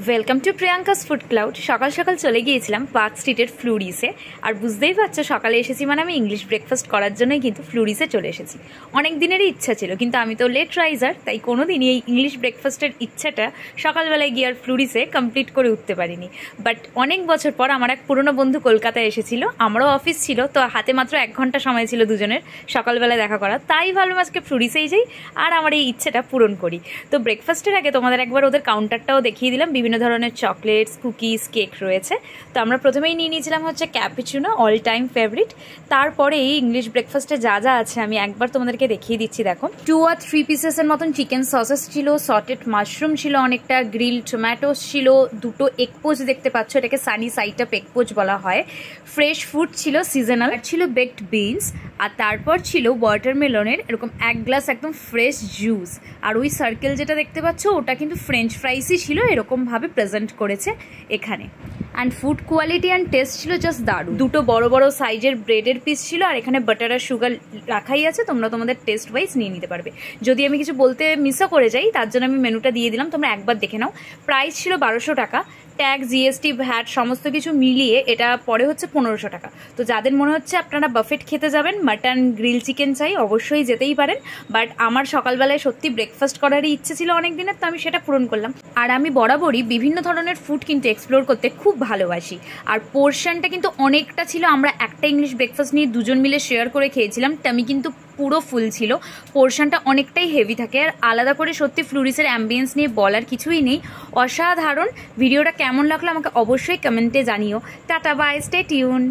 Welcome to Priyanka's food cloud. সকাল সকাল চলে গিয়েছিলাম পার্ক স্ট্রিটের ফ্লুরিসে। আর বুঝতেই পারছো সকালে এসেছি মানে আমি ইংলিশ ব্রেকফাস্ট করার জন্যই কিন্তু ফ্লুরিসে চলে এসেছি। অনেক দিনেরই ইচ্ছা ছিল, কিন্তু আমি তো লেট রাইজার, তাই কোনো দিনই এই ইংলিশ ব্রেকফাস্টের ইচ্ছাটা সকালবেলায় গিয়ে আর ফ্লুরিসে কমপ্লিট করে উঠতে পারিনি। বাট অনেক বছর পর আমার এক পুরনো বন্ধু কলকাতায় এসেছিল, আমারও অফিস ছিল, তো হাতে মাত্র 1 ঘন্টা সময় ছিল দুজনের সকালবেলায় দেখা করা, তাই ভাবলাম আজকে ফ্লুরিসেই যাই আর আমার এই ইচ্ছেটা পূরণ করি। তো ব্রেকফাস্টের আগে তোমাদের একবার ওদের কাউন্টারটাও দেখিয়ে দিলাম, বিভিন্ন ধরনের চকলেটস, কুকিজ, কেক রয়েছে। তো আমরা প্রথমেই নিয়ে নিয়েছিলাম হচ্ছে ক্যাপুচিনো, অল টাইম ফেভারিট। তারপরে এই ইংলিশ ব্রেকফাস্টে যা যা আছে আমি একবার তোমাদেরকে দেখিয়ে দিচ্ছি। দেখো 2 or 3 পিসেসের মতন চিকেন সসেস ছিল, সটেড মাশরুম ছিল অনেকটা, গ্রিল টমেটোস ছিল, 2টো এগ পোচ দেখতে পাচ্ছ, এটাকে sunny side up egg poach বলা হয়। ফ্রেশ ফুড ছিল, সিজনাল, আর ছিল বেকড বিনস। আর তারপর ছিল ওয়াটারমেলনের এরকম 1 গ্লাস একদম ফ্রেশ জুস। আর ওই সার্কেল যেটা দেখতে পাচ্ছ ওটা কিন্তু ফ্রেঞ্চ ফ্রাইসই ছিল, এরকমভাবে প্রেজেন্ট করেছে এখানে। And food quality and test ছিল জাস্ট দারুণ। 2টো বড় বড় সাইজের ব্রেডের পিস ছিল, আর এখানে বাটার আর সুগার রাখাই আছে, তোমরা তোমাদের টেস্ট ওয়াইজ নিয়ে নিতে পারবে। যদি আমি কিছু বলতে মিসও করে যাই তার জন্য আমি মেনুটা দিয়ে দিলাম, তোমরা একবার দেখে নাও। প্রাইস ছিল 1200 টাকা, ট্যাক্স, জিএসটি, ভ্যাট সমস্ত কিছু মিলিয়ে এটা পরে হচ্ছে 1500 টাকা। তো যাদের মনে হচ্ছে আপনারা বাফেট খেতে যাবেন, মাটন, গ্রিল চিকেন চাই, অবশ্যই যেতেই পারেন। বাট আমার সকালবেলায় সত্যি ব্রেকফাস্ট করারই ইচ্ছে ছিল অনেক দিনের, তো আমি সেটা পূরণ করলাম। আর আমি বরাবরই বিভিন্ন ধরনের ফুড কিন্তু এক্সপ্লোর করতে খুব ভালোবাসি। আর পোর্শনটা কিন্তু অনেকটা ছিল, আমরা একটা ইংলিশ ব্রেকফাস্ট নিয়ে দুজন মিলে শেয়ার করে খেয়েছিলাম, টামি কিন্তু পুরো ফুল ছিল। পোর্শনটা অনেকটাই হেভি থাকে। আর আলাদা করে সত্যি ফ্লুরিসের অ্যাম্বিয়েন্স নিয়ে বলার কিছুই নেই, অসাধারণ। ভিডিওটা কেমন লাগলো আমাকে অবশ্যই কমেন্টে জানিও। Tata, bye, stay tune.